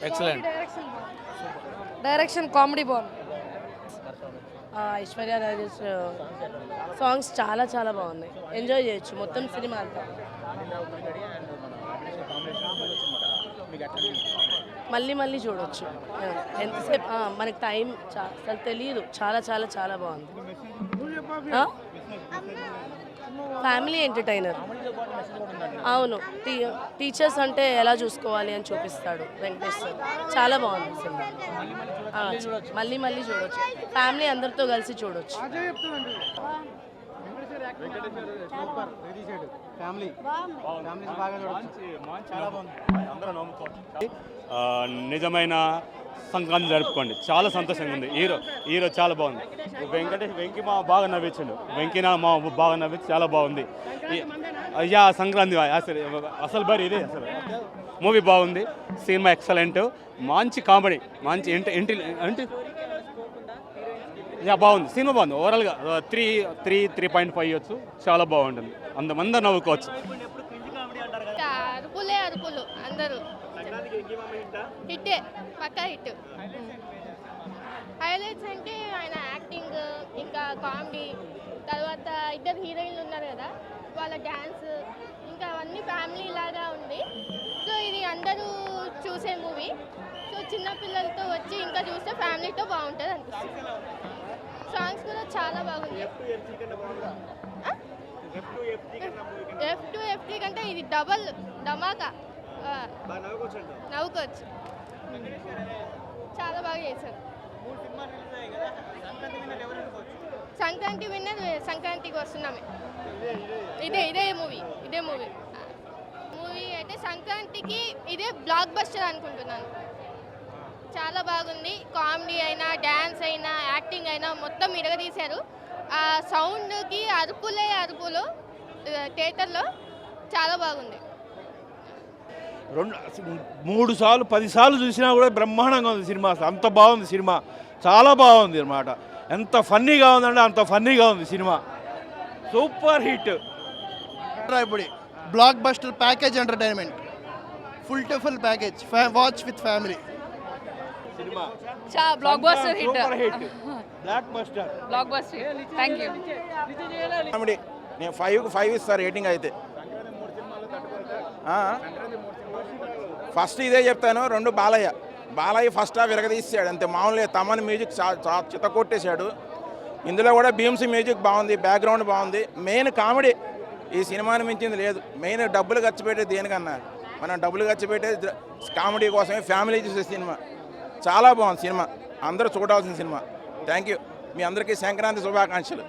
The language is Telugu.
ఎక్సలెంట్. డైరెక్షన్ కామెడీ బాగుంది. ఐశ్వర్య రాజేష్ సాంగ్స్ చాలా చాలా బాగున్నాయి. ఎంజాయ్ చేయొచ్చు మొత్తం సినిమా అంతా. మళ్ళీ మళ్ళీ చూడొచ్చు. ఎంతసేపు మనకి టైం అసలు తెలియదు. చాలా చాలా చాలా బాగుంది. Family entertainer. అవును, టీచర్స్ అంటే ఎలా చూసుకోవాలి అని చూపిస్తాడు వెంకటేష్ సార్. చాలా బాగుంది సినిమా. మళ్ళీ మళ్ళీ చూడొచ్చు. ఫ్యామిలీ అందరితో కలిసి చూడొచ్చు. నిజమైన సంక్రాంతి జరుపుకోండి. చాలా సంతోషంగా ఉంది. హీరో చాలా బాగుంది. వెంకీ మా బాగా నవ్వించండు. మా బాగా నవ్వించి చాలా బాగుంది. అయ్యా సంక్రాంతి అసలు బరి ఇదే. అసలు మూవీ బాగుంది. Cinema excellent. మంచి కామెడీ, మంచి అంటే బాగుంది. సినిమా బాగుంది. ఓవరాల్గా 3.5 ఇవ్వచ్చు. చాలా బాగుంటుంది. అందరూ నవ్వుకోవచ్చు. అరుపులు అందరూ హిట్టే, పక్కా హిట్. హైలైట్స్ అంటే ఆయన యాక్టింగ్, ఇంకా కామెడీ, తర్వాత ఇద్దరు హీరోయిన్లు ఉన్నారు కదా వాళ్ళ డ్యాన్స్, ఇంకా అవన్నీ ఫ్యామిలీ లాగా ఉంది. సో ఇది అందరూ చూసే మూవీ. సో చిన్నపిల్లలతో వచ్చి ఇంకా చూస్తే ఫ్యామిలీతో బాగుంటుంది అనిపిస్తుంది. సాంగ్స్ కూడా చాలా బాగుంది. F2 కంటే ఇది డబల్ ధమాకా. నవ్వుకోవచ్చు. చాలా బాగా చేశారు. సంక్రాంతి విన్నర్ సంక్రాంతికి వస్తున్నామే. ఇదే మూవీ అయితే సంక్రాంతికి ఇదే బ్లాక్ బస్టర్ అనుకుంటున్నాను. చాలా బాగుంది. కామెడీ అయినా, డ్యాన్స్ అయినా, యాక్టింగ్ అయినా మొత్తం ఇరగదీశారు. ఆ సౌండ్కి అరుపులు థియేటర్లో చాలా బాగుంది. 3 సార్లు 10 సార్లు చూసినా కూడా బ్రహ్మాండంగా ఉంది సినిమా. అంత బాగుంది సినిమా. చాలా బాగుంది అన్నమాట. ఎంత ఫన్నీగా ఉందంటే అంత ఫన్నీగా ఉంది సినిమా. Super hit. ఇప్పుడు blockbuster package entertainment, full to full package, watch with family. Cinema blockbuster hit. Blockbuster. Blockbuster. Thank you. Comedy. నేను 5కి 5 ఇస్తాను రేటింగ్ అయితే. ఫస్ట్ ఇదే చెప్తాను. 2 బాలయ్య ఫస్ట్ హాఫ్ విరగదీసాడు అంతే. మామూలుగా తమన్ మ్యూజిక్ చిత్త కొట్టేశాడు. ఇందులో కూడా భీమ్స్ మ్యూజిక్ బాగుంది, బ్యాక్గ్రౌండ్ బాగుంది. మెయిన్ కామెడీ ఈ సినిమాని మించింది లేదు. మెయిన్ డబ్బులు ఖర్చు పెట్టేది దేనికన్నా, మనం డబ్బులు ఖర్చు పెట్టేది కామెడీ కోసమే. ఫ్యామిలీ చూసే సినిమా చాలా బాగుంది. సినిమా అందరూ చూడాల్సిన సినిమా. Thank you. మీ అందరికీ సంక్రాంతి శుభాకాంక్షలు.